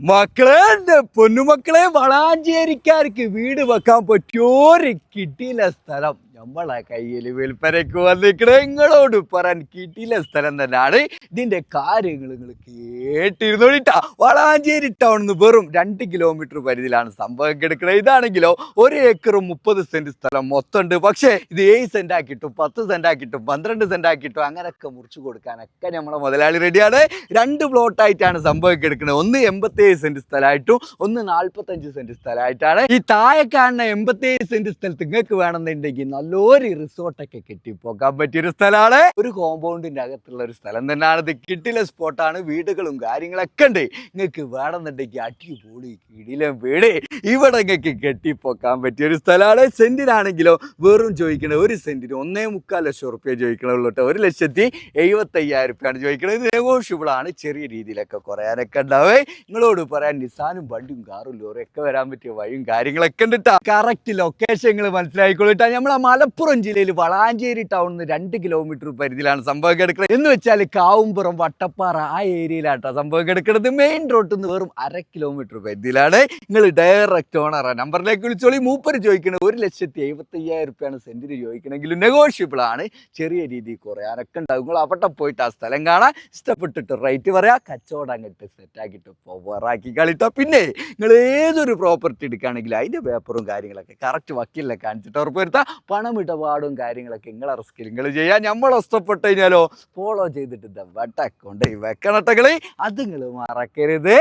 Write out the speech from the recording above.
മക്കളെ, എന്റെ പൊന്നുമക്കളെ, വളാഞ്ചേരിക്കാർക്ക് വീട് വെക്കാൻ പറ്റിയോര് കിട്ടിയില്ല സ്ഥലം നമ്മളെ കയ്യിൽ വിൽപ്പനയ്ക്ക് വന്നിക്കണേ. നിങ്ങളോട് പറയാൻ കിട്ടിയില്ല സ്ഥലം തന്നെയാണ്. ഇതിന്റെ കാര്യങ്ങൾ നിങ്ങൾ കേട്ടിരുന്നോട്ടാ. വളാഞ്ചേരി ടൗണിൽ വെറും 2 കിലോമീറ്റർ പരിധിയിലാണ് സംഭവം കിടക്കുന്നത്. ഇതാണെങ്കിലോ 1 ഏക്കറും 30 സെന്റ് സ്ഥലം മൊത്തമുണ്ട്. പക്ഷേ ഇത് 7 സെന്റ് ആക്കിയിട്ടും 10 സെന്റ് ആക്കിയിട്ടും 12 സെന്റ് ആക്കിയിട്ടും അങ്ങനെയൊക്കെ മുറിച്ചു കൊടുക്കാനൊക്കെ നമ്മളെ മുതലാളി റെഡിയാണ്. 2 പ്ലോട്ടായിട്ടാണ് സംഭവം കിടക്കുന്നത്. ഒന്ന് 87 സെന്റ് സ്ഥലമായിട്ടും ഒന്ന് 45 സെന്റ് സ്ഥലമായിട്ടാണ്. ഈ താഴെ കാണുന്ന 87 സെന്റ് സ്ഥലത്ത് നിങ്ങൾക്ക് വേണമെന്നുണ്ടെങ്കിൽ നല്ലൊരു റിസോർട്ടൊക്കെ കെട്ടിപ്പോക്കാൻ പറ്റിയൊരു സ്ഥലമാണ്. ഒരു കോമ്പൗണ്ടിന്റെ അകത്തുള്ള ഒരു സ്ഥലം തന്നെയാണ്. ഇത് കിട്ടില്ല സ്പോട്ടാണ്. വീടുകളും കാര്യങ്ങളൊക്കെ ഉണ്ട്. നിങ്ങൾക്ക് വേണമെന്നുണ്ടെങ്കിൽ അടിപൊളി കിടിലം വീട് ഇവിടെ നിങ്ങൾക്ക് കെട്ടിപ്പോക്കാൻ പറ്റിയൊരു സ്ഥലമാണ്. സെന്റിനാണെങ്കിലോ വെറും ചോദിക്കണത് 1 സെന്റിന് 1.25 ലക്ഷം റുപ്യ ചോദിക്കണുള്ളൂ കേട്ടോ. 1,75,000 റുപ്യാണ് ചോദിക്കണത്. ഇത് നെഗോഷ്യബിൾ ആണ്. ചെറിയ രീതിയിലൊക്കെ കുറയാനൊക്കെ ഉണ്ടാവേ. നിങ്ങളോട് പറയാൻ നിസാനും വണ്ടിയും കാറും ലോറും ഒക്കെ വരാൻ പറ്റിയ വഴിയും കാര്യങ്ങളൊക്കെ ഉണ്ട് കേട്ടോ. കറക്റ്റ് ലൊക്കേഷൻ നിങ്ങൾ മനസ്സിലാക്കിക്കൊള്ളിട്ടാ. നമ്മളെ മലപ്പുറം ജില്ലയിൽ വളാഞ്ചേരി ടൗണിൽ 2 കിലോമീറ്റർ പരിധിയിലാണ് സംഭവം കിടക്കുന്നത്. എന്ന് വെച്ചാൽ കാവുംപുറം വട്ടപ്പാറ ആ ഏരിയയിലാട്ടോ സംഭവം കിടക്കുന്നത്. മെയിൻ റോഡിൽ നിന്ന് വെറും 1/2 കിലോമീറ്റർ പരിധിയിലാണ്. നിങ്ങൾ ഡയറക്റ്റ് ഓണറാ നമ്പറിലേക്ക് വിളിച്ചോളി. മൂപ്പര് ചോദിക്കുന്നത് 1,75,000 റുപ്യാണ് സെന്റിന് ചോദിക്കണമെങ്കിലും നെഗോഷ്യബിൾ ആണ്. ചെറിയ രീതിയിൽ കുറയാനൊക്കെ ഉണ്ടാവും. നിങ്ങൾ അവിടെ പോയിട്ട് ആ സ്ഥലം കാണാൻ ഇഷ്ടപ്പെട്ടിട്ട് റേറ്റ് പറയാ. കച്ചവടം അങ്ങോട്ട് സെറ്റാക്കിയിട്ട് പവറാക്കി കളിട്ടോ. പിന്നെ നിങ്ങൾ ഏതൊരു പ്രോപ്പർട്ടി എടുക്കുകയാണെങ്കിൽ അതിന്റെ പേപ്പറും കാര്യങ്ങളൊക്കെ കറക്റ്റ് വക്കീലിനെ കാണിച്ചിട്ട് ഉറപ്പ് വരുത്താം. പണമിടപാടും കാര്യങ്ങളൊക്കെ നിങ്ങളെ റിസ്കിൽ നിങ്ങൾ ചെയ്യാൻ. നമ്മൾ ഇഷ്ടപ്പെട്ട് കഴിഞ്ഞാലോ ഫോളോ ചെയ്തിട്ട് വെട്ട അക്കൗണ്ട് വെക്കണട്ടകളെ. അത് നിങ്ങൾ മറക്കരുത്.